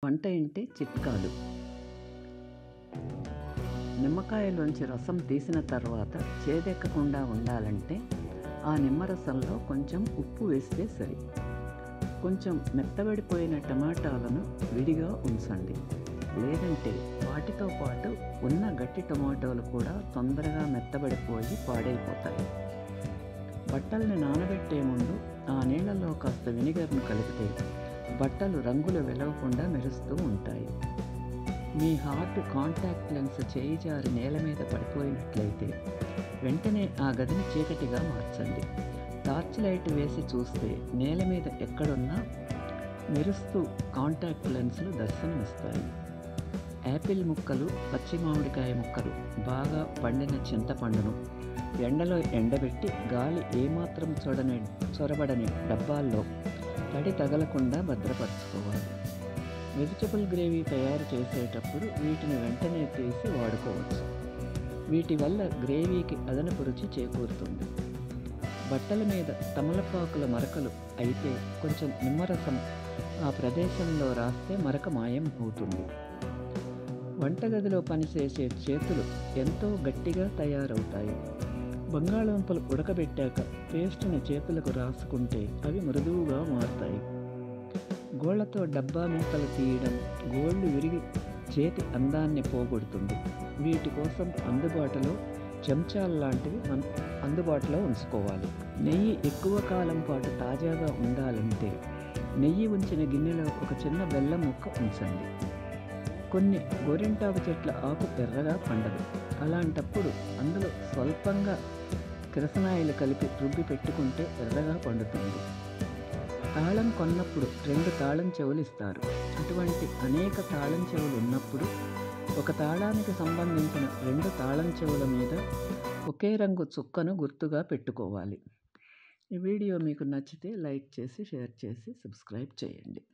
వంట ఇంటి చిట్కాలు. నిమ్మకాయలోంచి రసం తీసిన తర్వాత చేదెక్కకుండా ఉండాలంటే ఆ నిమ్మరసంలో కొంచెం ఉప్పు వేస్తే సరి. కొంచెం మెత్తబడిపోయిన టమాటాలను విడిగా ఉంచండి. లేదంటే వాటితో పాటు ఉన్న గట్టి టమాటోలు కూడా తొందరగా మెత్తబడిపోయి పాడైపోతాయి. బట్టల్ని నానబెట్టే ముందు ఆ నీళ్ళలో కాస్త వినిగర్ను కలిపితే బట్టలు రంగులు వెలవకుండా మెరుస్తూ ఉంటాయి. మీ హార్ట్ కాంటాక్ట్ లెన్స్ చేయి జారి నేల మీద పడిపోయినట్లయితే వెంటనే ఆ గదిని చీకటిగా మార్చండి. టార్చ్ లైట్ వేసి చూస్తే నేల మీద ఎక్కడున్నా మెరుస్తూ కాంటాక్ట్ లెన్స్లు దర్శనమిస్తాయి. యాపిల్ ముక్కలు, పచ్చి మామిడికాయ ముక్కలు, బాగా పండిన చింతపండును ఎండలో ఎండబెట్టి గాలి ఏమాత్రం చొరబడని డబ్బాల్లో తడి తగలకుండా భద్రపరచుకోవాలి. వెజిటబుల్ గ్రేవీ తయారు చేసేటప్పుడు వీటిని వెంటనే తీసి వాడుకోవచ్చు. వీటి వల్ల గ్రేవీకి అదనపు రుచి చేకూరుతుంది. బట్టల మీద తమలపాకుల మరకలు అయితే కొంచెం నిమ్మరసం ఆ ప్రదేశంలో రాస్తే మరక మాయం అవుతుంది. వంటగదిలో పనిచేసే చేతులు ఎంతో గట్టిగా తయారవుతాయి. బంగాళదుంపలు ఉడకబెట్టాక పేస్టుని చేతులకు రాసుకుంటే అవి మృదువుగా మారుతాయి. గోళ్లతో డబ్బా మూతలు తీయడం గోళ్లు విరిగి చేతి అందాన్ని పోగొడుతుంది. వీటి కోసం అందుబాటులో చెంచాలు లాంటివి అందుబాటులో ఉంచుకోవాలి. నెయ్యి ఎక్కువ కాలం పాటు తాజాగా ఉండాలంటే నెయ్యి ఉంచిన గిన్నెలో ఒక చిన్న బెల్లం ముక్క ఉంచండి. కొన్ని గోరింటాకు చెట్ల ఆకు ఎర్రగా పండదు. అలాంటప్పుడు అందులో స్వల్పంగా కిరసనాయిలు కలిపి రుబ్బి పెట్టుకుంటే ఎర్రగా పండుతుంది. తాళం కొన్నప్పుడు 2 తాళం చెవులు ఇస్తారు. అటువంటి అనేక తాళం చెవులు ఉన్నప్పుడు ఒక తాళానికి సంబంధించిన 2 తాళం చెవుల మీద ఒకే రంగు చుక్కను గుర్తుగా పెట్టుకోవాలి. ఈ వీడియో మీకు నచ్చితే లైక్ చేసి, షేర్ చేసి, సబ్స్క్రైబ్ చేయండి.